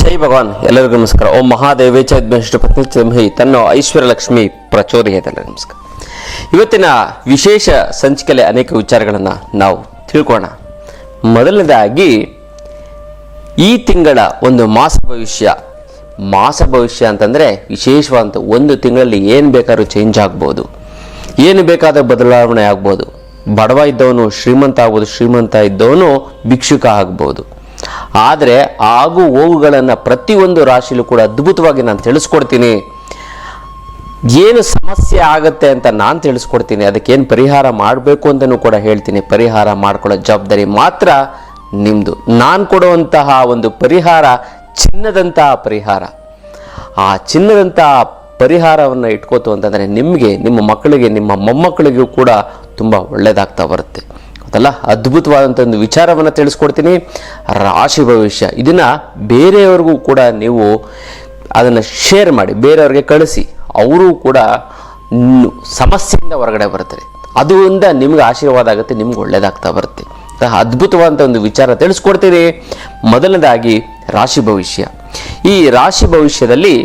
ಜೈ ಭಗವಾನ್. ಎಲ್ಲರಿಗೂ ನಮಸ್ಕಾರ. ಓಂ ಮಹಾದೇವೇಚ ಪತ್ನಿ ತನ್ನೋ ಐಶ್ವರ್ಯಲಕ್ಷ್ಮಿ ಪ್ರಚೋದಯತೆ. ನಮಸ್ಕಾರ. ಇವತ್ತಿನ ವಿಶೇಷ ಸಂಚಿಕೆಯಲ್ಲಿ ಅನೇಕ ವಿಚಾರಗಳನ್ನು ನಾವು ತಿಳ್ಕೊಳ್ಳೋಣ. ಮೊದಲನೇದಾಗಿ ಈ ತಿಂಗಳ ಒಂದು ಮಾಸ ಭವಿಷ್ಯ ಅಂತಂದರೆ ವಿಶೇಷವಾದಂಥ ಒಂದು ತಿಂಗಳಲ್ಲಿ ಏನು ಬೇಕಾದ್ರೂ ಚೇಂಜ್ ಆಗ್ಬೋದು, ಏನು ಬೇಕಾದ ಬದಲಾವಣೆ ಆಗ್ಬೋದು. ಬಡವ ಇದ್ದವನು ಶ್ರೀಮಂತ ಆಗ್ಬೋದು, ಶ್ರೀಮಂತ ಇದ್ದವನು ಭಿಕ್ಷುಕ ಆಗ್ಬೋದು. ಆದರೆ ಆಗು ಹೋಗುಗಳನ್ನು ಪ್ರತಿಯೊಂದು ರಾಶಿಲೂ ಕೂಡ ಅದ್ಭುತವಾಗಿ ನಾನು ತಿಳಿಸ್ಕೊಡ್ತೀನಿ. ಏನು ಸಮಸ್ಯೆ ಆಗುತ್ತೆ ಅಂತ ನಾನು ತಿಳಿಸ್ಕೊಡ್ತೀನಿ, ಅದಕ್ಕೇನು ಪರಿಹಾರ ಮಾಡಬೇಕು ಅಂತಲೂ ಕೂಡ ಹೇಳ್ತೀನಿ. ಪರಿಹಾರ ಮಾಡ್ಕೊಳ್ಳೋ ಜವಾಬ್ದಾರಿ ಮಾತ್ರ ನಿಮ್ಮದು. ನಾನು ಕೊಡುವಂತಹ ಒಂದು ಪರಿಹಾರ ಚಿನ್ನದಂತಹ ಪರಿಹಾರ. ಆ ಚಿನ್ನದಂತಹ ಪರಿಹಾರವನ್ನು ಇಟ್ಕೋತು ಅಂತಂದರೆ ನಿಮಗೆ, ನಿಮ್ಮ ಮಕ್ಕಳಿಗೆ, ನಿಮ್ಮ ಮೊಮ್ಮಕ್ಕಳಿಗೂ ಕೂಡ ತುಂಬ ಒಳ್ಳೆಯದಾಗ್ತಾ ಬರುತ್ತೆ. ಗೊತ್ತಲ್ಲ, ಅದ್ಭುತವಾದಂಥ ಒಂದು ವಿಚಾರವನ್ನು ತಿಳಿಸ್ಕೊಡ್ತೀನಿ. ರಾಶಿ ಭವಿಷ್ಯ ಇದನ್ನು ಬೇರೆಯವ್ರಿಗೂ ಕೂಡ ನೀವು ಅದನ್ನು ಶೇರ್ ಮಾಡಿ, ಬೇರೆಯವ್ರಿಗೆ ಕಳಿಸಿ. ಅವರು ಕೂಡ ಸಮಸ್ಯೆಯಿಂದ ಹೊರಗಡೆ ಬರ್ತಾರೆ. ಅದರಿಂದ ನಿಮ್ಗೆ ಆಶೀರ್ವಾದ ಆಗುತ್ತೆ, ನಿಮ್ಗೆ ಒಳ್ಳೆಯದಾಗ್ತಾ ಬರುತ್ತೆ. ಅದ್ಭುತವಾದಂಥ ಒಂದು ವಿಚಾರ ತಿಳಿಸ್ಕೊಡ್ತೀನಿ. ಮೊದಲನೇದಾಗಿ ರಾಶಿ ಭವಿಷ್ಯ. ಈ ರಾಶಿ ಭವಿಷ್ಯದಲ್ಲಿ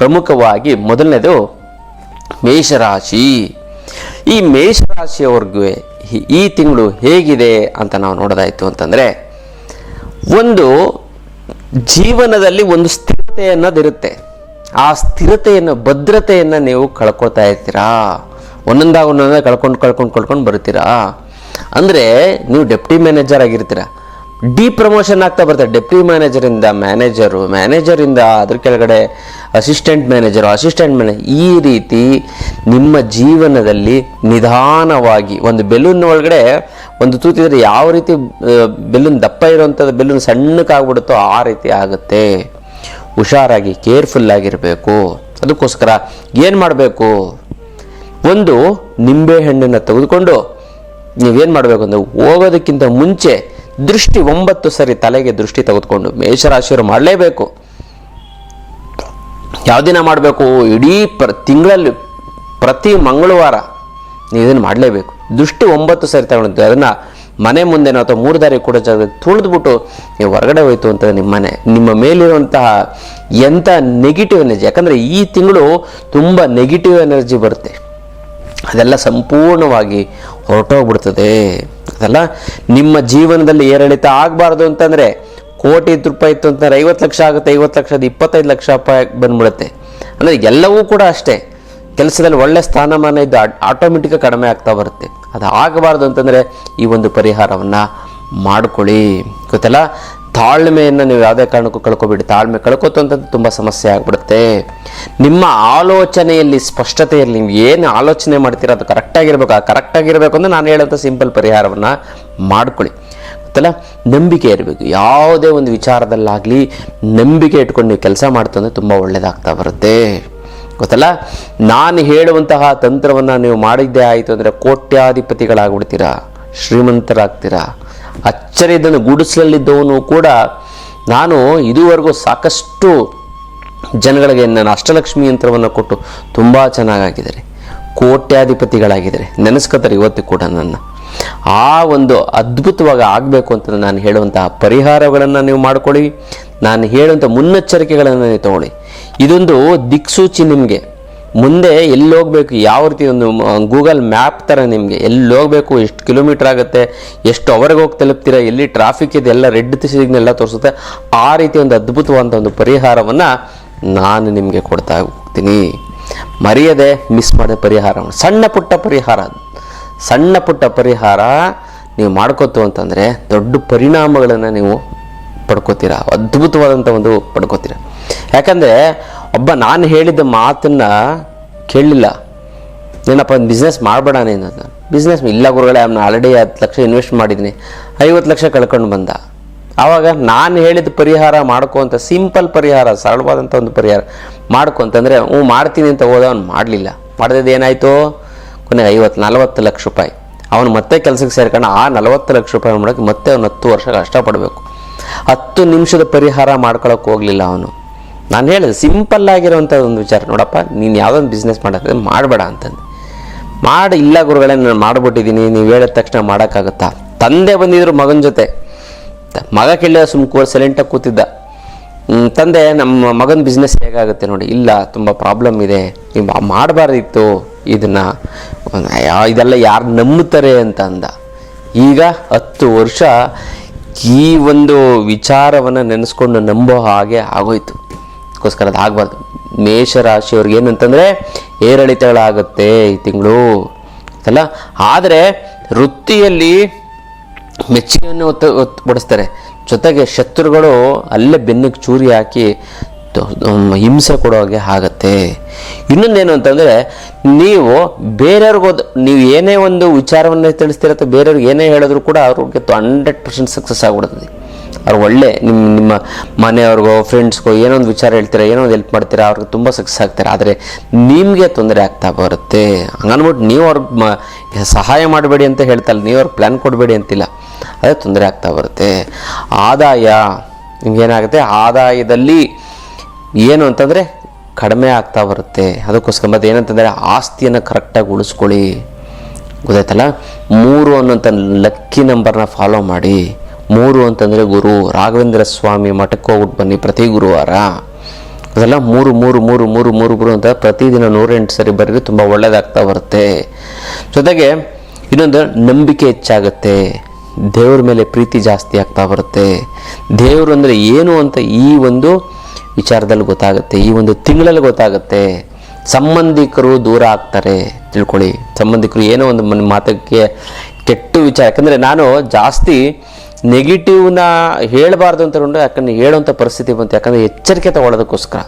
ಪ್ರಮುಖವಾಗಿ ಮೊದಲನೇದು ಮೇಷರಾಶಿ. ಈ ಮೇಷರಾಶಿಯವ್ರಿಗೂ ಈ ತಿಂಗಳು ಹೇಗಿದೆ ಅಂತ ನಾವು ನೋಡೋದಾಯಿತು ಅಂತಂದರೆ, ಒಂದು ಜೀವನದಲ್ಲಿ ಒಂದು ಸ್ಥಿರತೆ ಅನ್ನೋದಿರುತ್ತೆ. ಆ ಸ್ಥಿರತೆಯನ್ನು, ಭದ್ರತೆಯನ್ನು ನೀವು ಕಳ್ಕೊಳ್ತಾ ಇರ್ತೀರಾ. ಒಂದೊಂದಾಗಿ ಕಳ್ಕೊಂಡು ಬರ್ತೀರಾ. ಅಂದರೆ ನೀವು ಡೆಪ್ಟಿ ಮ್ಯಾನೇಜರ್ ಆಗಿರ್ತೀರ, ಪ್ರಮೋಷನ್ ಆಗ್ತಾ ಬರ್ತಾರೆ. ಡೆಪ್ಟಿ ಮ್ಯಾನೇಜರಿಂದ ಮ್ಯಾನೇಜರಿಂದ ಅದ್ರ ಕೆಳಗಡೆ ಅಸಿಸ್ಟೆಂಟ್ ಮ್ಯಾನೇಜರ್. ಈ ರೀತಿ ನಿಮ್ಮ ಜೀವನದಲ್ಲಿ ನಿಧಾನವಾಗಿ ಒಂದು ಬೆಲೂನ್ ಒಳಗಡೆ ಒಂದು ತೂತಿದ್ರೆ ಯಾವ ರೀತಿ ಬೆಲೂನ್ ದಪ್ಪ ಇರುವಂಥದ್ದು ಬೆಲೂನ್ ಸಣ್ಣಕ್ಕಾಗ್ಬಿಡುತ್ತೋ ಆ ರೀತಿ ಆಗುತ್ತೆ. ಹುಷಾರಾಗಿ, ಕೇರ್ಫುಲ್ ಆಗಿರಬೇಕು. ಅದಕ್ಕೋಸ್ಕರ ಏನು ಮಾಡಬೇಕು, ಒಂದು ನಿಂಬೆ ಹಣ್ಣನ್ನು ತೆಗೆದುಕೊಂಡು ನೀವೇನು ಮಾಡಬೇಕು ಅಂದರೆ, ಹೋಗೋದಕ್ಕಿಂತ ಮುಂಚೆ ದೃಷ್ಟಿ 9 ಸರಿ ತಲೆಗೆ ದೃಷ್ಟಿ ತೆಗೆದುಕೊಂಡು ಮೇಷರಾಶಿಯವರು ಮಾಡಲೇಬೇಕು. ಯಾವ ದಿನ ಮಾಡಬೇಕು? ಇಡೀ ತಿಂಗಳಲ್ಲಿ ಪ್ರತಿ ಮಂಗಳವಾರ ನೀವು ಇದನ್ನು ಮಾಡಲೇಬೇಕು. ದೃಷ್ಟಿ 9 ಸರಿ ತಗೊಂಡು ಅದನ್ನು ಮನೆ ಮುಂದೆನೋ ಅಥವಾ 3 ದಾರಿ ಕೂಡ ಜಾಗದಲ್ಲಿ ತುಳಿದ್ಬಿಟ್ಟು ನೀವು ಹೊರಗಡೆ ಹೋಯ್ತು ಅಂತ ನಿಮ್ಮ ಮೇಲಿರುವಂತಹ ಎಂಥ ನೆಗೆಟಿವ್ ಎನರ್ಜಿ, ಯಾಕಂದರೆ ಈ ತಿಂಗಳು ತುಂಬ ನೆಗೆಟಿವ್ ಎನರ್ಜಿ ಬರುತ್ತೆ, ಅದೆಲ್ಲ ಸಂಪೂರ್ಣವಾಗಿ ಹೊರಟೋಗ್ಬಿಡ್ತದೆ. ಅದೆಲ್ಲ ನಿಮ್ಮ ಜೀವನದಲ್ಲಿ ಏರಿಳಿತ ಆಗಬಾರ್ದು ಅಂತಂದರೆ, ಕೋಟಿ ರೂಪಾಯಿ ಇತ್ತು ಅಂತಂದರೆ 50 ಲಕ್ಷ ಆಗುತ್ತೆ, 50 ಲಕ್ಷದ 25 ಲಕ್ಷ ರೂಪಾಯಿ ಬಂದ್ಬಿಡುತ್ತೆ. ಅಂದರೆ ಎಲ್ಲವೂ ಕೂಡ ಅಷ್ಟೇ, ಕೆಲಸದಲ್ಲಿ ಒಳ್ಳೆ ಸ್ಥಾನಮಾನ ಇದ್ದು ಆಟೋಮೆಟಿಕ್ಕಾಗಿ ಕಡಿಮೆ ಆಗ್ತಾ ಬರುತ್ತೆ. ಅದು ಆಗಬಾರ್ದು ಅಂತಂದರೆ ಈ ಒಂದು ಪರಿಹಾರವನ್ನು ಮಾಡ್ಕೊಳ್ಳಿ. ಗೊತ್ತಲ್ಲ, ತಾಳ್ಮೆಯನ್ನು ನೀವು ಯಾವುದೇ ಕಾರಣಕ್ಕೂ ಕಳ್ಕೊಬೇಡಿ. ತಾಳ್ಮೆ ಕಳ್ಕೊತು ಅಂತಂದ್ರೆ ತುಂಬ ಸಮಸ್ಯೆ ಆಗ್ಬಿಡುತ್ತೆ. ನಿಮ್ಮ ಆಲೋಚನೆಯಲ್ಲಿ ಸ್ಪಷ್ಟತೆ ಇರಲಿ. ನೀವು ಏನು ಆಲೋಚನೆ ಮಾಡ್ತೀರ ಅದು ಕರೆಕ್ಟಾಗಿರ್ಬೇಕು. ಆ ಕರೆಕ್ಟಾಗಿರಬೇಕು ಅಂದರೆ ನಾನು ಹೇಳೋಂಥ ಸಿಂಪಲ್ ಪರಿಹಾರವನ್ನು ಮಾಡ್ಕೊಳ್ಳಿ. ಗೊತ್ತಲ್ಲ, ನಂಬಿಕೆ ಇರಬೇಕು. ಯಾವುದೇ ಒಂದು ವಿಚಾರದಲ್ಲಾಗಲಿ ನಂಬಿಕೆ ಇಟ್ಕೊಂಡು ನೀವು ಕೆಲಸ ಮಾಡ್ತು ಅಂದರೆ ತುಂಬ ಒಳ್ಳೆಯದಾಗ್ತಾ ಬರುತ್ತೆ. ಗೊತ್ತಲ್ಲ, ನಾನು ಹೇಳುವಂತಹ ತಂತ್ರವನ್ನು ನೀವು ಮಾಡಿದ್ದೇ ಆಯಿತು ಅಂದರೆ ಕೋಟ್ಯಾಧಿಪತಿಗಳಾಗ್ಬಿಡ್ತೀರಾ, ಶ್ರೀಮಂತರಾಗ್ತೀರಾ. ಅಚ್ಚರಿಯನ್ನು ಗುಡಿಸಲಿದ್ದವನು ಕೂಡ, ನಾನು ಇದುವರೆಗೂ ಸಾಕಷ್ಟು ಜನಗಳಿಗೆ ನಾನು ಅಷ್ಟಲಕ್ಷ್ಮಿ ಯಂತ್ರವನ್ನು ಕೊಟ್ಟು ತುಂಬ ಚೆನ್ನಾಗಾಗಿದ್ದಾರೆ, ಕೋಟ್ಯಾಧಿಪತಿಗಳಾಗಿದ್ದಾರೆ, ನೆನೆಸ್ಕೋತಾರೆ ಇವತ್ತು ಕೂಡ ನನ್ನ. ಆ ಒಂದು ಅದ್ಭುತವಾಗಿ ಆಗಬೇಕು ಅಂತ ನಾನು ಹೇಳುವಂತಹ ಪರಿಹಾರಗಳನ್ನು ನೀವು ಮಾಡ್ಕೊಳ್ಳಿ. ನಾನು ಹೇಳುವಂಥ ಮುನ್ನೆಚ್ಚರಿಕೆಗಳನ್ನು ನೀವು ತಗೊಳ್ಳಿ. ಇದೊಂದು ದಿಕ್ಸೂಚಿ ನಿಮಗೆ. ಮುಂದೆ ಎಲ್ಲಿ ಹೋಗಬೇಕು, ಯಾವ ರೀತಿ ಒಂದು ಗೂಗಲ್ ಮ್ಯಾಪ್ ಥರ ನಿಮಗೆ ಎಲ್ಲಿ ಹೋಗಬೇಕು, ಎಷ್ಟು ಕಿಲೋಮೀಟ್ರ್ ಆಗುತ್ತೆ, ಎಷ್ಟು ಅವರ್ಗೆ ಹೋಗಿ ತಲುಪ್ತೀರಾ, ಎಲ್ಲಿ ಟ್ರಾಫಿಕ್ ಇದೆ ಎಲ್ಲ ರೆಡ್ ಸಿಗ್ನಲ್ ತೋರಿಸುತ್ತೆ. ಆ ರೀತಿ ಒಂದು ಅದ್ಭುತವಾದಂಥ ಒಂದು ಪರಿಹಾರವನ್ನು ನಾನು ನಿಮಗೆ ಕೊಡ್ತಾ ಹೋಗ್ತೀನಿ. ಮರೆಯದೆ ಮಿಸ್ ಮಾಡಿದ ಪರಿಹಾರವನ್ನು, ಸಣ್ಣ ಪುಟ್ಟ ಪರಿಹಾರ ನೀವು ಮಾಡ್ಕೋತು ಅಂತಂದರೆ ದೊಡ್ಡ ಪರಿಣಾಮಗಳನ್ನು ನೀವು ಪಡ್ಕೋತೀರ, ಅದ್ಭುತವಾದಂಥ ಒಂದು ಪಡ್ಕೋತೀರ. ಯಾಕಂದರೆ ಒಬ್ಬ ನಾನು ಹೇಳಿದ ಮಾತನ್ನು ಕೇಳಲಿಲ್ಲ, ಏನಪ್ಪ ಒಂದು ಬಿಸ್ನೆಸ್ ಮಾಡಬೇಡ ನೀನು. ಬಿಸ್ನೆಸ್ ಇಲ್ಲ ಗುರುಗಳೇ, ನಾನು ಆಲ್ರೆಡಿ 10 ಲಕ್ಷ ಇನ್ವೆಸ್ಟ್ ಮಾಡಿದ್ದೀನಿ, 50 ಲಕ್ಷ ಕಳ್ಕೊಂಡು ಬಂದ. ಆವಾಗ ನಾನು ಹೇಳಿದ ಪರಿಹಾರ ಮಾಡ್ಕೊ ಅಂತ, ಸಿಂಪಲ್ ಪರಿಹಾರ, ಸರಳವಾದಂಥ ಒಂದು ಪರಿಹಾರ ಮಾಡ್ಕೊ ಅಂತಂದರೆ ಮಾಡ್ತೀನಿ ಅಂತ ಹೋದ, ಅವ್ನು ಮಾಡಲಿಲ್ಲ. ಮಾಡಿದ್ದು ಏನಾಯಿತು, ಕೊನೆಗೆ 40 ಲಕ್ಷ ರೂಪಾಯಿ ಅವನು ಮತ್ತೆ ಕೆಲಸಕ್ಕೆ ಸೇರ್ಕೊಂಡು ಆ 40 ಲಕ್ಷ ರೂಪಾಯಿ ಮಾಡೋಕ್ಕೆ ಮತ್ತೆ ಅವ್ನು 10 ವರ್ಷ ಕಷ್ಟಪಡಬೇಕು. 10 ನಿಮಿಷದ ಪರಿಹಾರ ಮಾಡ್ಕೊಳಕ್ಕೆ ಹೋಗಲಿಲ್ಲ ಅವನು. ನಾನು ಹೇಳಿದೆ ಸಿಂಪಲ್ ಆಗಿರೋವಂಥ ಒಂದು ವಿಚಾರ, ನೋಡಪ್ಪ ನೀನು ಯಾವುದೊಂದು ಬಿಸ್ನೆಸ್ ಮಾಡೋಕ್ಕೆ ಮಾಡಬೇಡ ಅಂತಂದು. ಇಲ್ಲ ಗುರುಗಳೇ ನಾನು ಮಾಡಿಬಿಟ್ಟಿದ್ದೀನಿ, ನೀವು ಹೇಳಿದ ತಕ್ಷಣ ಮಾಡೋಕ್ಕಾಗುತ್ತಾ? ತಂದೆ ಬಂದಿದ್ರು ಮಗನ ಜೊತೆ, ಮಗ ಕೇಳಿದ ಸೈಲೆಂಟಾಗಿ ಕೂತಿದ್ದ. ತಂದೆ ನಮ್ಮ ಮಗನ ಬಿಸ್ನೆಸ್ ಹೇಗಾಗುತ್ತೆ ನೋಡಿ, ಇಲ್ಲ ತುಂಬ ಪ್ರಾಬ್ಲಮ್ ಇದೆ, ನೀವು ಮಾಡಬಾರ್ದಿತ್ತು ಇದನ್ನು, ಇದೆಲ್ಲ ಯಾರು ನಂಬುತ್ತಾರೆ ಅಂತ ಅಂದ. ಈಗ 10 ವರ್ಷ ಈ ಒಂದು ವಿಚಾರವನ್ನು ನೆನೆಸ್ಕೊಂಡು ನಂಬೋ ಹಾಗೆ ಆಗೋಯ್ತು. ಅದಕ್ಕೋಸ್ಕರ ಅದು ಆಗಬಾರ್ದು. ಮೇಷರಾಶಿಯವ್ರಿಗೆ ಏನಂತಂದರೆ ಏರಿಳಿತಗಳಾಗುತ್ತೆ ಈ ತಿಂಗಳು ಅಲ್ಲ. ಆದರೆ ವೃತ್ತಿಯಲ್ಲಿ ಮೆಚ್ಚುಗೆಯನ್ನು ಒಡಿಸ್ತಾರೆ. ಜೊತೆಗೆ ಶತ್ರುಗಳು ಅಲ್ಲೇ ಬೆನ್ನಿಗೆ ಚೂರಿ ಹಾಕಿ ಹಿಂಸೆ ಕೊಡೋಗೆ ಆಗತ್ತೆ. ಇನ್ನೊಂದೇನು ಅಂತಂದರೆ, ನೀವು ಬೇರೆಯವ್ರಿಗೋದು ನೀವು ಏನೇ ಒಂದು ವಿಚಾರವನ್ನು ತಿಳಿಸ್ತಿರತ್ತೆ, ಬೇರೆಯವ್ರಿಗೆ ಏನೇ ಹೇಳಿದ್ರು ಕೂಡ ಅವ್ರಿಗೆ 100% ಸಕ್ಸಸ್ ಆಗಿಬಿಡ್ತದೆ. ಅವ್ರು ಒಳ್ಳೆ ನಿಮ್ಮ ಮನೆಯವ್ರಿಗೋ ಫ್ರೆಂಡ್ಸ್ಗೋ ಏನೋ ಒಂದು ವಿಚಾರ ಹೇಳ್ತೀರಾ, ಏನೋ ಒಂದು ಹೆಲ್ಪ್ ಮಾಡ್ತೀರಾ, ಅವ್ರಿಗೆ ತುಂಬ ಸಕ್ಸಸ್ ಆಗ್ತಾರೆ. ಆದರೆ ನಿಮಗೆ ತೊಂದರೆ ಆಗ್ತಾ ಬರುತ್ತೆ. ಹಂಗನ್ಬಿಟ್ಟು ನೀವು ಅವ್ರಿಗೆ ಸಹಾಯ ಮಾಡಬೇಡಿ ಅಂತ ಹೇಳ್ತಲ್ಲ, ನೀವು ಅವ್ರಿಗೆ ಪ್ಲ್ಯಾನ್ ಕೊಡಬೇಡಿ ಅಂತಿಲ್ಲ, ಅದೇ ತೊಂದರೆ ಆಗ್ತಾ ಬರುತ್ತೆ. ಆದಾಯ ನಿಮ್ಗೇನಾಗುತ್ತೆ, ಆದಾಯದಲ್ಲಿ ಏನು ಅಂತಂದರೆ ಕಡಿಮೆ ಆಗ್ತಾ ಬರುತ್ತೆ. ಅದಕ್ಕೋಸ್ಕರ ಮತ್ತೆ ಏನಂತಂದರೆ ಆಸ್ತಿಯನ್ನು ಕರೆಕ್ಟಾಗಿ ಉಳಿಸ್ಕೊಳ್ಳಿ. ಗೊತ್ತಾಯ್ತಲ್ಲ. 3 ಅನ್ನೋಂಥ ಲಕ್ಕಿ ನಂಬರ್ನ ಫಾಲೋ ಮಾಡಿ. 3 ಅಂತಂದರೆ ಗುರು. ರಾಘವೇಂದ್ರ ಸ್ವಾಮಿ ಮಠಕ್ಕೆ ಹೋಗ್ಬಿಟ್ಟು ಬನ್ನಿ ಪ್ರತಿ ಗುರುವಾರ. ಅದೆಲ್ಲ 3 3 3 3 3 ಗುರು ಅಂತ ಪ್ರತಿದಿನ 108 ಸರಿ ಬರೀರಿ, ತುಂಬ ಒಳ್ಳೆಯದಾಗ್ತಾ ಬರುತ್ತೆ. ಜೊತೆಗೆ ಇನ್ನೊಂದು ನಂಬಿಕೆ ಹೆಚ್ಚಾಗುತ್ತೆ, ದೇವ್ರ ಮೇಲೆ ಪ್ರೀತಿ ಜಾಸ್ತಿ ಆಗ್ತಾ ಬರುತ್ತೆ. ದೇವರು ಅಂದರೆ ಏನು ಅಂತ ಈ ಒಂದು ವಿಚಾರದಲ್ಲಿ ಗೊತ್ತಾಗುತ್ತೆ, ಈ ಒಂದು ತಿಂಗಳಲ್ಲಿ ಗೊತ್ತಾಗುತ್ತೆ. ಸಂಬಂಧಿಕರು ದೂರ ಆಗ್ತಾರೆ ತಿಳ್ಕೊಳ್ಳಿ. ಸಂಬಂಧಿಕರು ಏನೋ ಒಂದು ಮಾತಕ್ಕೆ ಕೆಟ್ಟ ವಿಚಾರ, ಯಾಕಂದರೆ ನಾನು ಜಾಸ್ತಿ ನೆಗೆಟಿವ್ನ ಹೇಳಬಾರ್ದು ಅಂತ ಕೊಂಡು, ಯಾಕಂದರೆ ಹೇಳೋಂಥ ಪರಿಸ್ಥಿತಿ ಬಂತು. ಯಾಕಂದರೆ ಎಚ್ಚರಿಕೆ ತಗೊಳ್ಳೋದಕ್ಕೋಸ್ಕರ.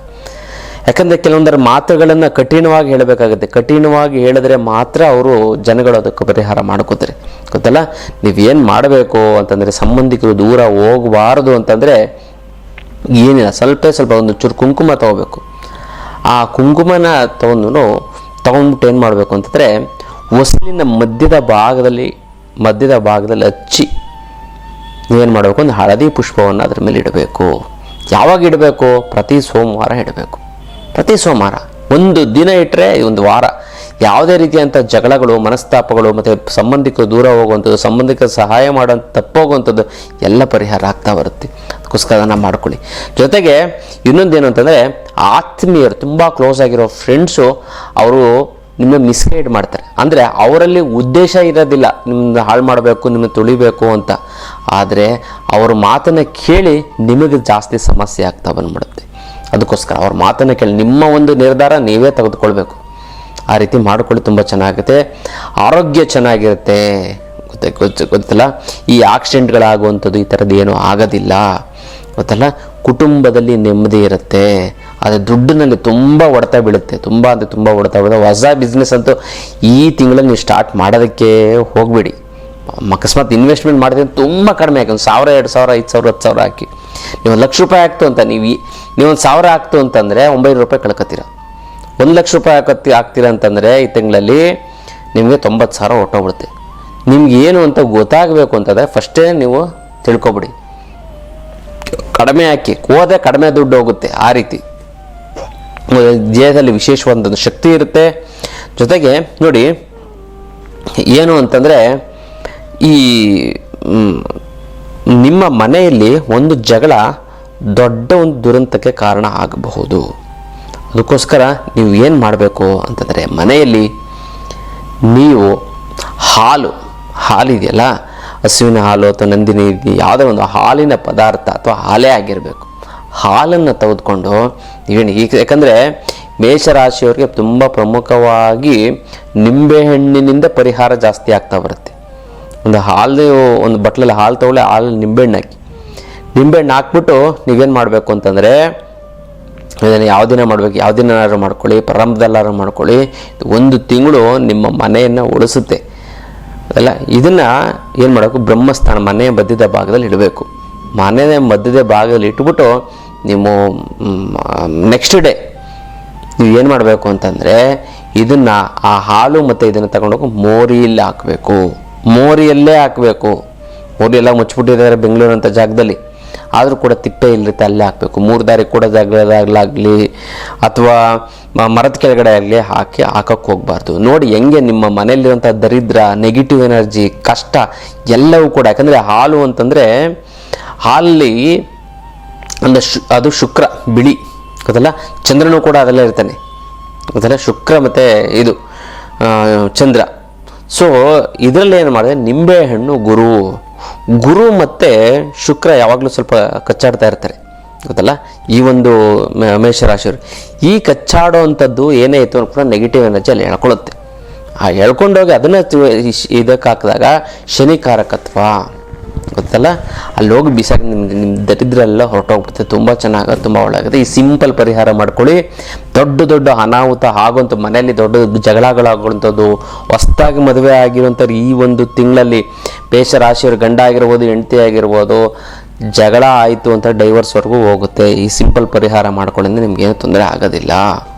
ಯಾಕಂದರೆ ಕೆಲವೊಂದರ ಮಾತುಗಳನ್ನು ಕಠಿಣವಾಗಿ ಹೇಳಬೇಕಾಗುತ್ತೆ. ಕಠಿಣವಾಗಿ ಹೇಳಿದ್ರೆ ಮಾತ್ರ ಅವರು ಜನಗಳು ಅದಕ್ಕೆ ಪರಿಹಾರ ಮಾಡ್ಕೋತಾರೆ. ಗೊತ್ತಲ್ಲ. ನೀವೇನು ಮಾಡಬೇಕು ಅಂತಂದರೆ, ಸಂಬಂಧಿಕರು ದೂರ ಹೋಗಬಾರ್ದು ಅಂತಂದರೆ ಏನಿಲ್ಲ, ಸ್ವಲ್ಪ ಒಂದು ಚೂರು ಕುಂಕುಮ ತೊಗೋಬೇಕು. ಆ ಕುಂಕುಮನ ತೊಗೊಂಡ್ಬಿಟ್ಟು ಏನು ಮಾಡಬೇಕು ಅಂತಂದರೆ, ಹೊಸಲಿನ ಮಧ್ಯದ ಭಾಗದಲ್ಲಿ ಹಚ್ಚಿ ನೀವೇನು ಮಾಡಬೇಕು, ಒಂದು ಹಳದಿ ಪುಷ್ಪವನ್ನು ಅದ್ರ ಮೇಲೆ ಇಡಬೇಕು. ಯಾವಾಗ ಇಡಬೇಕು? ಪ್ರತಿ ಸೋಮವಾರ ಇಡಬೇಕು. ಪ್ರತಿ ಸೋಮವಾರ ಒಂದು ದಿನ ಇಟ್ಟರೆ ಒಂದು ವಾರ ಯಾವುದೇ ರೀತಿಯಂಥ ಜಗಳಗಳು, ಮನಸ್ತಾಪಗಳು ಮತ್ತು ಸಂಬಂಧಿಕರು ದೂರ ಹೋಗುವಂಥದ್ದು, ಸಂಬಂಧಿಕರ ಸಹಾಯ ಮಾಡೋಂಥ ತಪ್ಪೋಗುವಂಥದ್ದು ಎಲ್ಲ ಪರಿಹಾರ ಆಗ್ತಾ ಬರುತ್ತೆ. ಅದಕ್ಕೋಸ್ಕರ ಅದನ್ನು ಮಾಡ್ಕೊಳ್ಳಿ. ಜೊತೆಗೆ ಇನ್ನೊಂದೇನು ಅಂತಂದರೆ, ಆತ್ಮೀಯರು ತುಂಬ ಕ್ಲೋಸ್ ಆಗಿರೋ ಫ್ರೆಂಡ್ಸು ಅವರು ನಿಮ್ಮ ಮಿಸ್ಗೈಡ್ ಮಾಡ್ತಾರೆ. ಅಂದರೆ ಅವರಲ್ಲಿ ಉದ್ದೇಶ ಇರೋದಿಲ್ಲ ನಿಮ್ಮನ್ನ ಹಾಳು ಮಾಡಬೇಕು, ನಿಮ್ಮನ್ನು ತುಳಿಬೇಕು ಅಂತ. ಆದರೆ ಅವ್ರ ಮಾತನ್ನು ಕೇಳಿ ನಿಮಗೆ ಜಾಸ್ತಿ ಸಮಸ್ಯೆ ಆಗ್ತಾ ಬಂದ್ಬಿಡುತ್ತೆ. ಅದಕ್ಕೋಸ್ಕರ ಅವ್ರ ಮಾತನ್ನು ಕೇಳಿ ನಿಮ್ಮ ಒಂದು ನಿರ್ಧಾರ ನೀವೇ ತೆಗೆದುಕೊಳ್ಬೇಕು. ಆ ರೀತಿ ಮಾಡಿಕೊಳ್ಳಿ, ತುಂಬ ಚೆನ್ನಾಗುತ್ತೆ. ಆರೋಗ್ಯ ಚೆನ್ನಾಗಿರುತ್ತೆ. ಗೊತ್ತಲ್ಲ. ಈ ಆಕ್ಸಿಡೆಂಟ್ಗಳಾಗುವಂಥದ್ದು ಈ ಥರದ್ದು ಏನೂ ಆಗೋದಿಲ್ಲ. ಗೊತ್ತಲ್ಲ. ಕುಟುಂಬದಲ್ಲಿ ನೆಮ್ಮದಿ ಇರುತ್ತೆ. ಆದರೆ ದುಡ್ಡಿನಲ್ಲಿ ತುಂಬ ಹೊಡೆತ ಬೀಳುತ್ತೆ. ತುಂಬ ಹೊಡೆತ ಬೀಳುತ್ತೆ. ಹೊಸ ಬಿಸ್ನೆಸ್ ಅಂತೂ ಈ ತಿಂಗಳಲ್ಲಿ ನೀವು ಸ್ಟಾರ್ಟ್ ಮಾಡೋದಕ್ಕೆ ಹೋಗಬೇಡಿ. ಅಕಸ್ಮಾತ್ ಇನ್ವೆಸ್ಟ್ಮೆಂಟ್ ಮಾಡಿದ್ರೆ ತುಂಬ ಕಡಿಮೆ ಹಾಕಿ, 1000 2000 5000 10,000 ಹಾಕಿ. ನೀವು 1 ಲಕ್ಷ ರೂಪಾಯಿ ಆಗ್ತು ಅಂತ ನೀವು 1,000 ಆಗ್ತು ಅಂತಂದರೆ 900 ರೂಪಾಯಿ ಕಳ್ಕೊತೀರ. 1 ಲಕ್ಷ ರೂಪಾಯಿ ಹಾಕ್ತೀರ ಅಂತಂದರೆ ಈ ತಿಂಗಳಲ್ಲಿ ನಿಮಗೆ 90,000 ಹೊಟ್ಟೋಗ್ಬಿಡುತ್ತೆ. ನಿಮ್ಗೆ ಏನು ಅಂತ ಗೊತ್ತಾಗಬೇಕು ಅಂತಂದರೆ ಫಸ್ಟೇ ನೀವು ತಿಳ್ಕೊಬಿಡಿ. ಕಡಿಮೆ ಹಾಕಿ ಹೋದರೆ ಕಡಿಮೆ ದುಡ್ಡು ಹೋಗುತ್ತೆ. ಆ ರೀತಿ ದೇಹದಲ್ಲಿ ವಿಶೇಷವಾದ ಶಕ್ತಿ ಇರುತ್ತೆ. ಜೊತೆಗೆ ನೋಡಿ ಏನು ಅಂತಂದರೆ, ಈ ನಿಮ್ಮ ಮನೆಯಲ್ಲಿ ಒಂದು ಜಗಳ ದೊಡ್ಡ ಒಂದು ದುರಂತಕ್ಕೆ ಕಾರಣ ಆಗಬಹುದು. ಅದಕ್ಕೋಸ್ಕರ ನೀವು ಏನು ಮಾಡಬೇಕು ಅಂತಂದರೆ, ಮನೆಯಲ್ಲಿ ನೀವು ಹಾಲಿದೆಯಲ್ಲ, ಹಸುವಿನ ಹಾಲು ಅಥವಾ ನಂದಿನಿ ಯಾವುದೋ ಒಂದು ಹಾಲಿನ ಪದಾರ್ಥ ಅಥವಾ ಹಾಲೇ ಆಗಿರಬೇಕು. ಹಾಲನ್ನು ತೆಗೆದುಕೊಂಡು ನೀವೇನು ಯಾಕಂದರೆ ಮೇಷರಾಶಿಯವರಿಗೆ ತುಂಬ ಪ್ರಮುಖವಾಗಿ ನಿಂಬೆಹಣ್ಣಿನಿಂದ ಪರಿಹಾರ ಜಾಸ್ತಿ ಆಗ್ತಾ ಬರುತ್ತೆ. ಒಂದು ಬಟ್ಲಲ್ಲಿ ಹಾಲು ತೊಗೊಳ್ಳಿ, ಹಾಲು ನಿಂಬೆಹಣ್ಣು ಹಾಕ್ಬಿಟ್ಟು ನೀವೇನು ಮಾಡಬೇಕು ಅಂತಂದರೆ, ಇದನ್ನು ಯಾವ ದಿನ ಮಾಡಬೇಕು, ಯಾವ ದಿನಾರು ಮಾಡ್ಕೊಳ್ಳಿ, ಪ್ರಾರಂಭದಲ್ಲಾರು ಮಾಡ್ಕೊಳ್ಳಿ. 1 ತಿಂಗಳು ನಿಮ್ಮ ಮನೆಯನ್ನು ಉಳಿಸುತ್ತೆ. ಅದಲ್ಲ, ಇದನ್ನು ಏನು ಮಾಡಬೇಕು, ಬ್ರಹ್ಮಸ್ಥಾನ ಮನೆಯ ಮಧ್ಯದ ಭಾಗದಲ್ಲಿ ಇಡಬೇಕು. ಮನೆಯ ಮಧ್ಯದ ಭಾಗದಲ್ಲಿ ಇಟ್ಬಿಟ್ಟು ನೀವು ನೆಕ್ಸ್ಟ್ ಡೇ ನೀವು ಏನು ಮಾಡಬೇಕು ಅಂತಂದರೆ, ಇದನ್ನು ಆ ಹಾಲು ಮತ್ತು ಇದನ್ನು ತಗೊಂಡೋಗಿ ಮೋರಿಯಲ್ಲಿ ಹಾಕಬೇಕು. ಮೋರಿಯಲ್ಲೇ ಹಾಕಬೇಕು. ಮೋರಿ ಎಲ್ಲ ಮುಚ್ಚಿಬಿಟ್ಟಿದ್ದಾರೆ ಬೆಂಗಳೂರು ಅಂತ ಜಾಗದಲ್ಲಿ, ಆದರೂ ಕೂಡ ತಿಪ್ಪೆ ಇಲ್ಲಿರುತ್ತೆ ಅಲ್ಲೇ ಹಾಕಬೇಕು. 3 ದಾರಿ ಕೂಡ ಜಾಗದಾಗಲಾಗಲಿ ಅಥವಾ ಮರದ ಕೆಳಗಡೆ ಆಗಲಿ ಹಾಕಕ್ಕೆ ಹೋಗಬಾರ್ದು. ನೋಡಿ ಹೆಂಗೆ ನಿಮ್ಮ ಮನೆಯಲ್ಲಿರುವಂಥ ದರಿದ್ರ, ನೆಗೆಟಿವ್ ಎನರ್ಜಿ, ಕಷ್ಟ ಎಲ್ಲವೂ ಕೂಡ. ಯಾಕಂದರೆ ಹಾಲು ಅಂತಂದರೆ ಹಾಲಲ್ಲಿ ಅದು ಶುಕ್ರ ಬಿಳಿ ಗೊತ್ತಲ್ಲ, ಚಂದ್ರನೂ ಕೂಡ ಅದೆಲ್ಲ ಇರ್ತಾನೆ ಗೊತ್ತಲ್ಲ, ಶುಕ್ರ ಮತ್ತು ಇದು ಚಂದ್ರ. ಸೊ ಇದರಲ್ಲಿ ಏನು ಮಾಡಿದೆ, ನಿಂಬೆಹಣ್ಣು ಗುರು ಮತ್ತು ಶುಕ್ರ ಯಾವಾಗಲೂ ಸ್ವಲ್ಪ ಕಚ್ಚಾಡ್ತಾ ಇರ್ತಾರೆ ಗೊತ್ತಲ್ಲ, ಈ ಒಂದು ಮೇಷರಾಶಿಯವರು. ಈ ಕಚ್ಚಾಡೋ ಅಂಥದ್ದು ಏನೇ ಇತ್ತು ಕೂಡ ನೆಗೆಟಿವ್ ಎನರ್ಜಿ ಅಲ್ಲಿ ಹೇಳ್ಕೊಳ್ಳುತ್ತೆ. ಆ ಹೇಳ್ಕೊಂಡೋಗಿ ಅದನ್ನು ಇದಕ್ಕೆ ಹಾಕಿದಾಗ ಶನಿಕಾರಕತ್ವ ಗೊತ್ತಲ್ಲ, ಅಲ್ಲಿ ಹೋಗಿ ಬಿಸಾಕಿ ನಿಮ್ಮ ದರಿದ್ರೆಲ್ಲ ಹೊರಟೋಗ್ಬಿಡುತ್ತೆ. ತುಂಬ ಚೆನ್ನಾಗುತ್ತೆ, ತುಂಬ ಒಳ್ಳೆಯಾಗುತ್ತೆ. ಈ ಸಿಂಪಲ್ ಪರಿಹಾರ ಮಾಡ್ಕೊಳ್ಳಿ. ದೊಡ್ಡ ಅನಾಹುತ ಆಗುವಂಥ ಮನೆಯಲ್ಲಿ ದೊಡ್ಡ ಜಗಳಗಳಾಗುವಂಥದ್ದು, ಹೊಸದಾಗಿ ಮದುವೆ ಆಗಿರುವಂಥವ್ರು ಈ ಒಂದು ತಿಂಗಳಲ್ಲಿ ಮೇಷರಾಶಿಯವ್ರ ಗಂಡ ಆಗಿರ್ಬೋದು, ಹೆಂಡತಿ ಆಗಿರ್ಬೋದು, ಜಗಳ ಆಯಿತು ಅಂತ ಡೈವರ್ಸ್ವರೆಗೂ ಹೋಗುತ್ತೆ. ಈ ಸಿಂಪಲ್ ಪರಿಹಾರ ಮಾಡ್ಕೊಳ್ಳೋದ್ರಿಂದ ನಿಮ್ಗೇನು ತೊಂದರೆ ಆಗೋದಿಲ್ಲ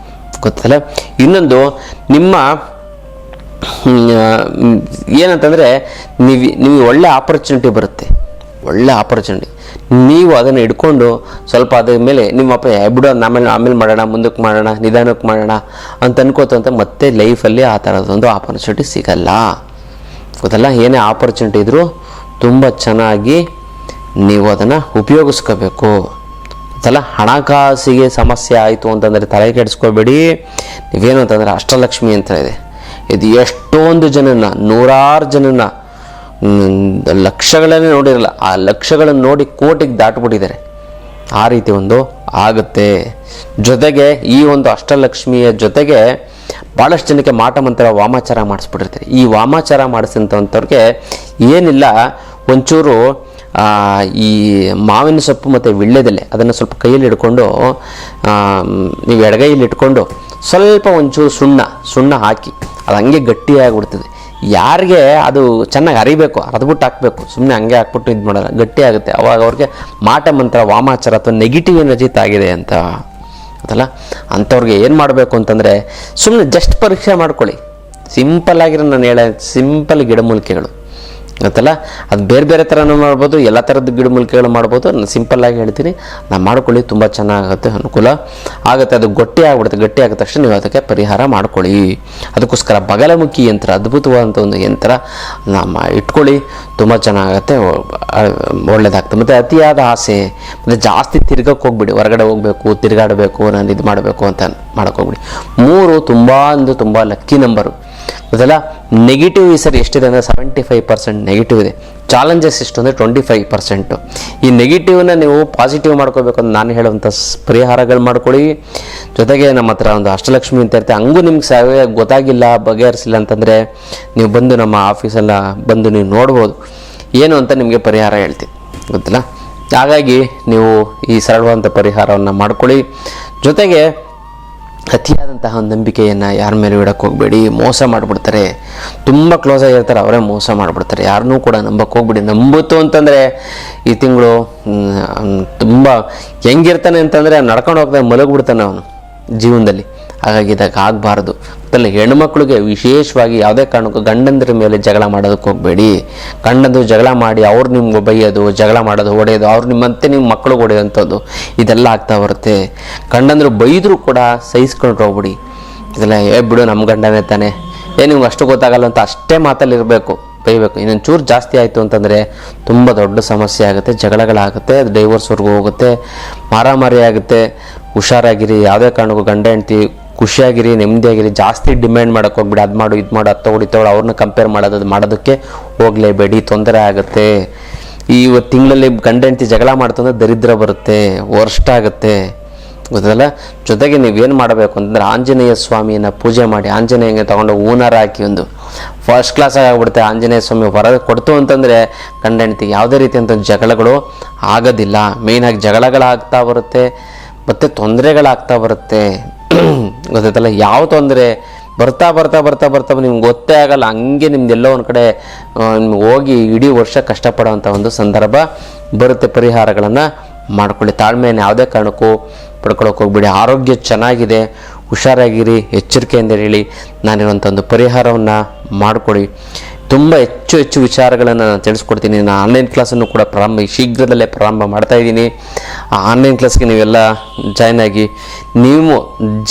ಗೊತ್ತಲ್ಲ. ಇನ್ನೊಂದು ನಿಮ್ಮ ಏನಂತಂದರೆ ನೀವು ಒಳ್ಳೆ ಆಪರ್ಚುನಿಟಿ ಬರುತ್ತೆ, ಒಳ್ಳೆ ಆಪರ್ಚುನಿಟಿ. ನೀವು ಅದನ್ನು ಇಟ್ಕೊಂಡು ಸ್ವಲ್ಪ ಅದ್ರ ಮೇಲೆ ನಿಮ್ಮಪ್ಪ ಬಿಡು ಆಮೇಲೆ ಮಾಡೋಣ, ಮುಂದಕ್ಕೆ ಮಾಡೋಣ, ನಿಧಾನಕ್ಕೆ ಮಾಡೋಣ ಅಂತ ಅನ್ಕೋತಂತ ಮತ್ತೆ ಲೈಫಲ್ಲಿ ಆ ಥರದೊಂದು ಆಪರ್ಚುನಿಟಿ ಸಿಗಲ್ಲ ಗೊತ್ತಲ್ಲ. ಏನೇ ಆಪರ್ಚುನಿಟಿ ಇದ್ದರೂ ತುಂಬ ಚೆನ್ನಾಗಿ ನೀವು ಅದನ್ನು ಉಪಯೋಗಿಸ್ಕೋಬೇಕು ಗೊತ್ತಲ್ಲ. ಹಣಕಾಸಿಗೆ ಸಮಸ್ಯೆ ಆಯಿತು ಅಂತಂದರೆ ತಲೆ ಕೆಡಿಸ್ಕೋಬೇಡಿ. ನೀವೇನು ಅಂತಂದರೆ ಅಷ್ಟಲಕ್ಷ್ಮಿ ಅಂತ ಇದೆ, ಇದು ಎಷ್ಟೊಂದು ಜನನ, ನೂರಾರು ಜನನ, ಲಕ್ಷಗಳನ್ನೇ ನೋಡಿರಲ್ಲ, ಆ ಲಕ್ಷಗಳನ್ನು ನೋಡಿ ಕೋಟಿಗೆ ದಾಟ್ಬಿಟ್ಟಿದ್ದಾರೆ. ಆ ರೀತಿ ಒಂದು ಆಗುತ್ತೆ. ಜೊತೆಗೆ ಈ ಒಂದು ಅಷ್ಟಲಕ್ಷ್ಮಿಯ ಜೊತೆಗೆ ಭಾಳಷ್ಟು ಜನಕ್ಕೆ ಮಾಟ ಮಂತ್ರ ವಾಮಾಚಾರ ಮಾಡಿಸ್ಬಿಟ್ಟಿರ್ತಾರೆ. ಈ ವಾಮಾಚಾರ ಮಾಡಿಸಿದಂಥವ್ರಿಗೆ ಏನಿಲ್ಲ, ಒಂಚೂರು ಈ ಮಾವಿನ ಸೊಪ್ಪು ಮತ್ತು ವೀಳ್ಯದೆಲೆ ಅದನ್ನು ಸ್ವಲ್ಪ ಕೈಯಲ್ಲಿ ಹಿಡ್ಕೊಂಡು, ನೀವು ಎಡಗೈಯಲ್ಲಿ ಇಟ್ಕೊಂಡು ಸ್ವಲ್ಪ ಒಂಚೂರು ಸುಣ್ಣ ಹಾಕಿ ಅದು ಹಂಗೆ ಗಟ್ಟಿಯಾಗಿಬಿಡ್ತದೆ. ಯಾರಿಗೆ ಅದು ಚೆನ್ನಾಗಿ ಅರಿಬೇಕು, ಅರ್ದ್ಬಿಟ್ಟು ಹಾಕಬೇಕು, ಸುಮ್ಮನೆ ಹಂಗೆ ಹಾಕ್ಬಿಟ್ಟು ಇದು ಮಾಡೋಲ್ಲ, ಗಟ್ಟಿ ಆಗುತ್ತೆ. ಅವಾಗ ಅವ್ರಿಗೆ ಮಾಟ ಮಂತ್ರ ವಾಮಾಚಾರ ಅಥವಾ ನೆಗೆಟಿವ್ ಎನರ್ಜಿ ತಾಗಿದೆ ಅಂತ ಗೊತ್ತಲ್ಲ. ಅಂಥವ್ರಿಗೆ ಏನು ಮಾಡಬೇಕು ಅಂತಂದರೆ ಸುಮ್ಮನೆ ಜಸ್ಟ್ ಪರೀಕ್ಷೆ ಮಾಡ್ಕೊಳ್ಳಿ. ಸಿಂಪಲ್ ಆಗಿರೋ ನಾನು ಸಿಂಪಲ್ ಗಿಡಮೂಲಿಕೆಗಳು ಗೊತ್ತಲ್ಲ, ಅದು ಬೇರೆ ಥರನೂ ಮಾಡ್ಬೋದು, ಎಲ್ಲ ಥರದ ಗಿಡಮೂಲಿಕೆಗಳು ಮಾಡ್ಬೋದು. ನಾನು ಸಿಂಪಲ್ಲಾಗಿ ಹೇಳ್ತೀನಿ, ನಾನು ಮಾಡ್ಕೊಳ್ಳಿ, ತುಂಬ ಚೆನ್ನಾಗುತ್ತೆ, ಅನುಕೂಲ ಆಗುತ್ತೆ. ಅದು ಗಟ್ಟಿ ಆಗಿದ ತಕ್ಷಣ ನೀವು ಅದಕ್ಕೆ ಪರಿಹಾರ ಮಾಡ್ಕೊಳ್ಳಿ. ಅದಕ್ಕೋಸ್ಕರ ಬಗಲಮುಖಿ ಯಂತ್ರ, ಅದ್ಭುತವಾದಂಥ ಒಂದು ಯಂತ್ರ ನಮ್ಮ ಇಟ್ಕೊಳ್ಳಿ, ತುಂಬ ಚೆನ್ನಾಗುತ್ತೆ, ಒಳ್ಳೆಯದಾಗ್ತದೆ. ಮತ್ತು ಅತಿಯಾದ ಆಸೆ, ಮತ್ತು ಜಾಸ್ತಿ ತಿರ್ಗಕ್ಕೆ ಹೋಗ್ಬಿಡಿ, ಹೊರಗಡೆ ಹೋಗಬೇಕು, ತಿರುಗಾಡಬೇಕು, ನಾನು ಇದು ಮಾಡಬೇಕು ಅಂತ ಮಾಡೋಕ್ಕೋಗ್ಬಿಡಿ. 3 ತುಂಬ ಲಕ್ಕಿ ನಂಬರು ಗೊತ್ತಲ್ಲ. ನೆಗೆಟಿವ್ ಈ ಸರಿ ಎಷ್ಟಿದೆ ಅಂದರೆ 75% ನೆಗೆಟಿವ್ ಇದೆ. ಚಾಲೆಂಜಸ್ ಎಷ್ಟು ಅಂದರೆ 25%. ಈ ನೆಗೆಟಿವ್ನ ನೀವು ಪಾಸಿಟಿವ್ ಮಾಡ್ಕೋಬೇಕು ಅಂತ ನಾನು ಹೇಳುವಂಥ ಪರಿಹಾರಗಳು ಮಾಡ್ಕೊಳ್ಳಿ. ಜೊತೆಗೆ ನಮ್ಮ ಹತ್ರ ಒಂದು ಅಷ್ಟಲಕ್ಷ್ಮಿ ಅಂತ ಇರುತ್ತೆ, ಹಂಗೂ ನಿಮ್ಗೆ ಸೇವೆ ಗೊತ್ತಾಗಿಲ್ಲ, ಬಗೆಹರಿಸಿಲ್ಲ ಅಂತಂದರೆ ನೀವು ಬಂದು ನಮ್ಮ ಆಫೀಸೆಲ್ಲ ಬಂದು ನೀವು ನೋಡ್ಬೋದು, ಏನು ಅಂತ ನಿಮಗೆ ಪರಿಹಾರ ಹೇಳ್ತೀನಿ ಗೊತ್ತಿಲ್ಲ. ಹಾಗಾಗಿ ನೀವು ಈ ಸರಳವಾದಂಥ ಪರಿಹಾರವನ್ನು ಮಾಡ್ಕೊಳ್ಳಿ. ಜೊತೆಗೆ ಅತಿಯಾದಂತಹ ಒಂದು ನಂಬಿಕೆಯನ್ನು ಯಾರ ಮೇಲೆ ಇಡಕ್ಕೆ ಹೋಗಬೇಡಿ, ಮೋಸ ಮಾಡಿಬಿಡ್ತಾರೆ. ತುಂಬ ಕ್ಲೋಸ್ ಆಗಿರ್ತಾರೆ, ಅವರೇ ಮೋಸ ಮಾಡಿಬಿಡ್ತಾರೆ. ಯಾರನ್ನೂ ಕೂಡ ನಂಬಕ್ಕೆ ಹೋಗ್ಬಿಡಿ. ನಂಬಿತು ಅಂತಂದರೆ ಈ ತಿಂಗಳು ತುಂಬ ಹೆಂಗಿರ್ತಾನೆ ಅಂತಂದರೆ ನಡ್ಕೊಂಡು ಹೋಗ್ತಾನೆ, ಮಲಗಿಬಿಡ್ತಾನೆ ಅವನು ಜೀವನದಲ್ಲಿ. ಹಾಗಾಗಿ ಇದಕ್ಕೆ ಆಗಬಾರ್ದು. ಮತ್ತಲ್ಲಿ ಹೆಣ್ಮಕ್ಳಿಗೆ ವಿಶೇಷವಾಗಿ ಯಾವುದೇ ಕಾರಣಕ್ಕೂ ಗಂಡಂದ್ರ ಮೇಲೆ ಜಗಳ ಮಾಡೋದಕ್ಕೆ ಹೋಗಬೇಡಿ. ಗಂಡಂದು ಜಗಳ ಮಾಡಿ ಅವ್ರು ನಿಮ್ಗೆ ಬೈಯೋದು, ಜಗಳ ಮಾಡೋದು, ಹೊಡೆಯೋದು, ಅವ್ರು ನಿಮ್ಮಂತೆ ನಿಮ್ಮ ಮಕ್ಕಳು ಹೊಡೆಯೋಂಥದ್ದು ಇದೆಲ್ಲ ಆಗ್ತಾ ಬರುತ್ತೆ. ಗಂಡಂದ್ರು ಬೈದರೂ ಕೂಡ ಸಹಿಸ್ಕೊಂಡು ಹೋಗ್ಬಿಡಿ. ಇದೆಲ್ಲ ಬಿಡು ನಮ್ಮ ಗಂಡನೇ ತಾನೆ, ನಿಮ್ಗೆ ಅಷ್ಟು ಗೊತ್ತಾಗಲ್ಲ ಅಂತ ಅಷ್ಟೇ ಮಾತಲ್ಲಿರಬೇಕು, ಬೈಬೇಕು. ಇನ್ನೊಂದು ಚೂರು ಜಾಸ್ತಿ ಆಯಿತು ಅಂತಂದರೆ ತುಂಬ ದೊಡ್ಡ ಸಮಸ್ಯೆ ಆಗುತ್ತೆ, ಜಗಳಗಳಾಗುತ್ತೆ, ಅದು ಡೈವರ್ಸ್ವರೆಗೂ ಹೋಗುತ್ತೆ, ಮಾರಾಮಾರಿ ಆಗುತ್ತೆ. ಹುಷಾರಾಗಿರಿ. ಯಾವುದೇ ಕಾರಣಕ್ಕೂ ಗಂಡ ಹೆಂಡ್ತಿ ಖುಷಿಯಾಗಿರಿ, ನೆಮ್ಮದಿಯಾಗಿರಿ. ಜಾಸ್ತಿ ಡಿಮ್ಯಾಂಡ್ ಮಾಡೋಕ್ಕೆ ಹೋಗ್ಬಿಡಿ, ಅದು ಮಾಡು ಇದು ಮಾಡು, ಅದು ತಗೊಳ್ಳಿ ಅವ್ರನ್ನ ಕಂಪೇರ್ ಮಾಡೋದಕ್ಕೆ ಹೋಗಲೇಬೇಡಿ, ತೊಂದರೆ ಆಗುತ್ತೆ. ಈ ತಿಂಗಳಲ್ಲಿ ಗಂಡ ಹೆಂಡ್ತಿ ಜಗಳ ಮಾಡ್ತಂದ್ರೆ ದರಿದ್ರ ಬರುತ್ತೆ, ವರ್ಸ್ಟ್ ಆಗುತ್ತೆ ಗೊತ್ತಲ್ಲ. ಜೊತೆಗೆ ನೀವೇನು ಮಾಡಬೇಕು ಅಂತಂದರೆ ಆಂಜನೇಯ ಸ್ವಾಮಿಯನ್ನು ಪೂಜೆ ಮಾಡಿ, ಆಂಜನೇಯಂಗೆ ತೊಗೊಂಡು ಹೂನಾರ ಹಾಕಿ ಒಂದು ಫಸ್ಟ್ ಕ್ಲಾಸ್ ಆಗಿಬಿಡುತ್ತೆ. ಆಂಜನೇಯ ಸ್ವಾಮಿ ಹೊರ ಕೊಡ್ತು ಅಂತಂದರೆ ಗಂಡ ಹೆಂಡ್ತಿಗೆ ಯಾವುದೇ ರೀತಿಯಂಥ ಜಗಳಗಳು ಆಗೋದಿಲ್ಲ. ಮೇಯ್ನಾಗಿ ಜಗಳಗಳಾಗ್ತಾ ಬರುತ್ತೆ ಮತ್ತು ತೊಂದರೆಗಳಾಗ್ತಾ ಬರುತ್ತೆ ಗೊತ್ತೈತಲ್ಲ. ಯಾವ ತೊಂದರೆ ಬರ್ತಾ ನಿಮ್ಗೆ ಗೊತ್ತೇ ಆಗಲ್ಲ, ಹಂಗೆ ನಿಮ್ದೆಲ್ಲೋ ಒಂದು ಕಡೆ ನಿಮ್ಗೆ ಹೋಗಿ ಇಡೀ ವರ್ಷ ಕಷ್ಟಪಡೋವಂಥ ಒಂದು ಸಂದರ್ಭ ಬರುತ್ತೆ. ಪರಿಹಾರಗಳನ್ನು ಮಾಡ್ಕೊಳ್ಳಿ. ತಾಳ್ಮೆಯನ್ನು ಯಾವುದೇ ಕಾರಣಕ್ಕೂ ಪಡ್ಕೊಳ್ಳೋಕೆ ಹೋಗ್ಬಿಡಿ. ಆರೋಗ್ಯ ಚೆನ್ನಾಗಿದೆ, ಹುಷಾರಾಗಿರಿ, ಎಚ್ಚರಿಕೆಯಿಂದ ಹೇಳಿ ನಾನಿರುವಂಥ ಒಂದು ಪರಿಹಾರವನ್ನು ಮಾಡಿಕೊಡಿ. ತುಂಬ ಹೆಚ್ಚು ವಿಚಾರಗಳನ್ನು ನಾನು ತಿಳಿಸ್ಕೊಡ್ತೀನಿ. ನಾನು ಆನ್ಲೈನ್ ಕ್ಲಾಸನ್ನು ಕೂಡ ಶೀಘ್ರದಲ್ಲೇ ಪ್ರಾರಂಭ ಮಾಡ್ತಾಯಿದ್ದೀನಿ. ಆ ಆನ್ಲೈನ್ ಕ್ಲಾಸ್ಗೆ ನೀವೆಲ್ಲ ಜಾಯ್ನ್ ಆಗಿ ನೀವು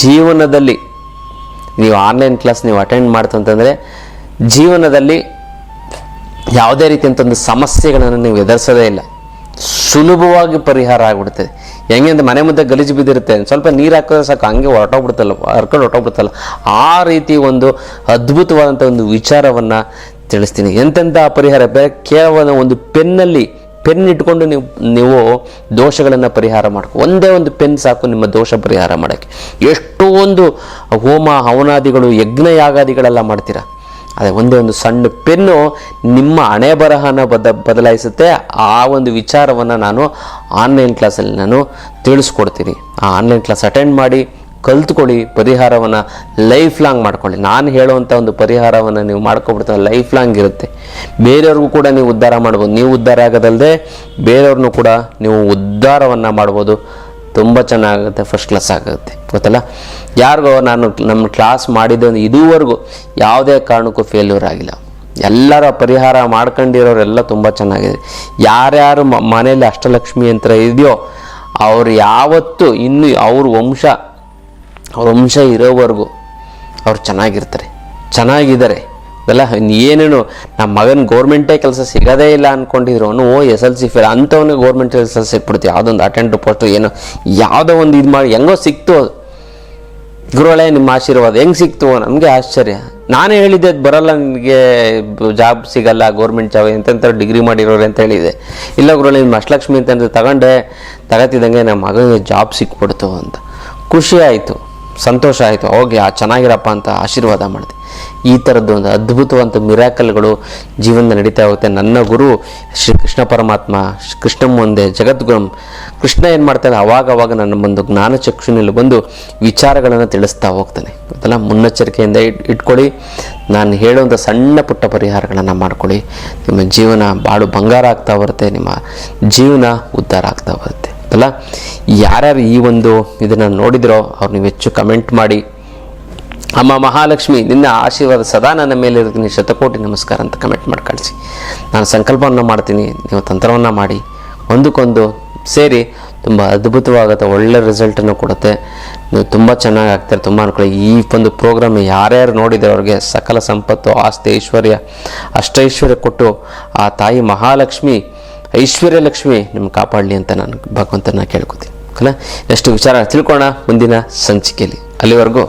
ಜೀವನದಲ್ಲಿ ನೀವು ಆನ್ಲೈನ್ ಕ್ಲಾಸ್ ನೀವು ಅಟೆಂಡ್ ಮಾಡ್ತಂತಂದರೆ ಜೀವನದಲ್ಲಿ ಯಾವುದೇ ರೀತಿಯಂಥ ಒಂದು ಸಮಸ್ಯೆಗಳನ್ನು ನೀವು ಎದುರಿಸೋದೇ ಇಲ್ಲ, ಸುಲಭವಾಗಿ ಪರಿಹಾರ ಆಗಿಬಿಡ್ತದೆ. ಹೆಂಗೆ ಅಂತ ಮನೆ ಮುಂದೆ ಗಲೀಜು ಬಿದ್ದಿರುತ್ತೆ, ಸ್ವಲ್ಪ ನೀರು ಹಾಕಿದ್ರೆ ಸಾಕು ಹಂಗೆ ಹೊರಟೋಗ್ಬಿಡುತ್ತಲ್ಲ. ಆ ರೀತಿ ಒಂದು ಅದ್ಭುತವಾದಂಥ ಒಂದು ವಿಚಾರವನ್ನು ತಿಳಿಸ್ತೀನಿ. ಎಂತೆಂಥ ಪರಿಹಾರ, ಕೇವಲ ಒಂದು ಪೆನ್ ಇಟ್ಕೊಂಡು ನೀವು ದೋಷಗಳನ್ನು ಪರಿಹಾರ ಮಾಡ್ಕೊ. ಒಂದೇ ಒಂದು ಪೆನ್ ಸಾಕು ನಿಮ್ಮ ದೋಷ ಪರಿಹಾರ ಮಾಡೋಕ್ಕೆ. ಎಷ್ಟೊಂದು ಹೋಮ ಹವನಾದಿಗಳು ಯಜ್ಞ ಯಾಗಾದಿಗಳೆಲ್ಲ ಮಾಡ್ತೀರಾ, ಅದೇ ಒಂದೇ ಒಂದು ಸಣ್ಣ ಪೆನ್ನು ನಿಮ್ಮ ಹಣೆ ಬರಹನ ಬದಲಾಯಿಸುತ್ತೆ. ಆ ಒಂದು ವಿಚಾರವನ್ನು ನಾನು ಆನ್ಲೈನ್ ಕ್ಲಾಸಲ್ಲಿ ನಾನು ತಿಳಿಸ್ಕೊಡ್ತೀನಿ. ಆ ಆನ್ಲೈನ್ ಕ್ಲಾಸ್ ಅಟೆಂಡ್ ಮಾಡಿ ಕಲ್ತ್ಕೊಳ್ಳಿ, ಪರಿಹಾರವನ್ನು ಲೈಫ್ ಲಾಂಗ್ ಮಾಡ್ಕೊಳ್ಳಿ. ನಾನು ಹೇಳುವಂಥ ಒಂದು ಪರಿಹಾರವನ್ನು ನೀವು ಮಾಡ್ಕೊಬಿಡ್ತಾರೆ ಲೈಫ್ ಲಾಂಗ್ ಇರುತ್ತೆ. ಬೇರೆಯವ್ರಿಗೂ ಕೂಡ ನೀವು ಉದ್ಧಾರ ಮಾಡ್ಬೋದು. ನೀವು ಉದ್ಧಾರ ಆಗೋದಲ್ಲದೆ ಬೇರೆಯವ್ರನ್ನೂ ಕೂಡ ನೀವು ಉದ್ಧಾರವನ್ನು ಮಾಡ್ಬೋದು. ತುಂಬ ಚೆನ್ನಾಗುತ್ತೆ, ಫಸ್ಟ್ ಕ್ಲಾಸ್ ಆಗುತ್ತೆ, ಗೊತ್ತಲ್ಲ. ಯಾರಿಗೋ ನಮ್ಮ ಕ್ಲಾಸ್ ಮಾಡಿದ್ದೆ ಇದುವರೆಗೂ ಯಾವುದೇ ಕಾರಣಕ್ಕೂ ಫೇಲ್ಯೂರ್ ಆಗಿಲ್ಲ. ಎಲ್ಲರ ಪರಿಹಾರ ಮಾಡ್ಕೊಂಡಿರೋರೆಲ್ಲ ತುಂಬ ಚೆನ್ನಾಗಿದೆ. ಯಾರ್ಯಾರು ಮನೆಯಲ್ಲಿ ಅಷ್ಟಲಕ್ಷ್ಮಿ ಯಂತ್ರ ಇದೆಯೋ ಅವ್ರು ಯಾವತ್ತೂ ಇನ್ನು ಅವ್ರ ವಂಶ ಇರೋವರೆಗೂ ಅವ್ರು ಚೆನ್ನಾಗಿದ್ದಾರೆ ಅಲ್ಲ. ಏನೇನು ನಮ್ಮ ಮಗನ ಗೌರ್ಮೆಂಟೇ ಕೆಲಸ ಸಿಗೋದೇ ಇಲ್ಲ ಅಂದ್ಕೊಂಡಿದ್ರು, SLC ಫೇಲ್ ಅಂಥವನಿಗೆ ಗೌರ್ಮೆಂಟ್ ಕೆಲಸ ಸಿಕ್ಬಿಡ್ತೀವಿ. ಯಾವುದೊಂದು ಅಟೆಂಡ್ ಪೋಸ್ಟ್ ಯಾವುದೋ ಒಂದು ಇದು ಮಾಡಿ ಹೆಂಗೋ ಸಿಕ್ತು. ಗುರುಗಳೇ ನಿಮ್ಮ ಆಶೀರ್ವಾದ ಹೆಂಗೆ ಸಿಕ್ತು, ನಮಗೆ ಆಶ್ಚರ್ಯ. ನಾನೇ ಹೇಳಿದ್ದೆ ಅದು ಬರಲ್ಲ, ನಿನಗೆ ಜಾಬ್ ಸಿಗಲ್ಲ ಗೌರ್ಮೆಂಟ್ ಜಾಬ್ ಎಂತೆಂಥ ಡಿಗ್ರಿ ಮಾಡಿರೋರು ಅಂತ ಹೇಳಿದೆ. ಇಲ್ಲ ಗುರುಗಳೇ ನಿಮ್ಮ ಅಷ್ಟಲಕ್ಷ್ಮಿ ಅಂತ ತಗೋತಿದ್ದಂಗೆ ನಮ್ಮ ಮಗನಿಗೆ ಜಾಬ್ ಸಿಕ್ಬಿಡ್ತು ಅಂತ ಖುಷಿ ಆಯಿತು, ಸಂತೋಷ ಆಯಿತು. ಹೋಗಿ ಚೆನ್ನಾಗಿರಪ್ಪ ಅಂತ ಆಶೀರ್ವಾದ ಮಾಡಿದೆ. ಈ ಥರದ್ದು ಒಂದು ಅದ್ಭುತವಂತ ಮಿರಾಕಲ್ಗಳು ಜೀವನದಲ್ಲಿ ನಡೀತಾ ಹೋಗುತ್ತೆ. ನನ್ನ ಗುರು ಶ್ರೀ ಕೃಷ್ಣ ಪರಮಾತ್ಮ, ಕೃಷ್ಣ ಮುಂದೆ ಜಗದ್ಗುರು ಕೃಷ್ಣ ಏನು ಮಾಡ್ತಾನೆ, ಅವಾಗ ನನ್ನ ಒಂದು ಜ್ಞಾನ ಚಕ್ಷುನಲ್ಲಿ ಬಂದು ವಿಚಾರಗಳನ್ನು ತಿಳಿಸ್ತಾ ಹೋಗ್ತಾನೆ, ಗೊತ್ತಲ್ಲ. ಮುನ್ನೆಚ್ಚರಿಕೆಯಿಂದ ಇಟ್ಕೊಳ್ಳಿ. ನಾನು ಹೇಳುವಂಥ ಸಣ್ಣ ಪುಟ್ಟ ಪರಿಹಾರಗಳನ್ನು ಮಾಡ್ಕೊಳ್ಳಿ. ನಿಮ್ಮ ಜೀವನ ಬಾಳು ಬಂಗಾರ ಆಗ್ತಾ ಬರುತ್ತೆ, ನಿಮ್ಮ ಜೀವನ ಉದ್ಧಾರ ಆಗ್ತಾ ಬರುತ್ತೆ, ಗೊತ್ತಲ್ಲ. ಯಾರ್ಯಾರು ಈ ಒಂದು ಇದನ್ನು ನೋಡಿದ್ರೋ ಅವ್ರು ನೀವು ಹೆಚ್ಚು ಕಮೆಂಟ್ ಮಾಡಿ. ಅಮ್ಮ ಮಹಾಲಕ್ಷ್ಮಿ ನಿನ್ನ ಆಶೀರ್ವಾದ ಸದಾ ನನ್ನ ಮೇಲೆ ಇರ್ತೀನಿ, ಶತಕೋಟಿ ನಮಸ್ಕಾರ ಅಂತ ಕಮೆಂಟ್ ಮಾಡಿ ಕಳಿಸಿ. ನಾನು ಸಂಕಲ್ಪವನ್ನು ಮಾಡ್ತೀನಿ, ನೀವು ತಂತ್ರವನ್ನು ಮಾಡಿ ಒಂದಕ್ಕೊಂದು ಸೇರಿ ತುಂಬ ಅದ್ಭುತವಾಗುತ್ತೆ, ಒಳ್ಳೆ ರಿಸಲ್ಟನ್ನು ಕೊಡುತ್ತೆ. ನೀವು ತುಂಬ ಚೆನ್ನಾಗಿ ಆಗ್ತಾರೆ, ತುಂಬ ಅನ್ಕೊಳ್ಳಿ. ಈ ಒಂದು ಪ್ರೋಗ್ರಾಮ್ ಯಾರ್ಯಾರು ನೋಡಿದರೆ ಅವ್ರಿಗೆ ಸಕಲ ಸಂಪತ್ತು, ಆಸ್ತಿ, ಐಶ್ವರ್ಯ, ಅಷ್ಟೈಶ್ವರ್ಯ ಕೊಟ್ಟು ಆ ತಾಯಿ ಮಹಾಲಕ್ಷ್ಮಿ ಐಶ್ವರ್ಯ ಲಕ್ಷ್ಮಿ ನಿಮ್ಗೆ ಕಾಪಾಡಲಿ ಅಂತ ನಾನು ಭಗವಂತನ ಕೇಳ್ಕೊತೀನಿ. ನೆಕ್ಸ್ಟ್ ವಿಚಾರ ತಿಳ್ಕೊಳ್ಳೋಣ ಮುಂದಿನ ಸಂಚಿಕೆಯಲ್ಲಿ. ಅಲ್ಲಿವರೆಗೂ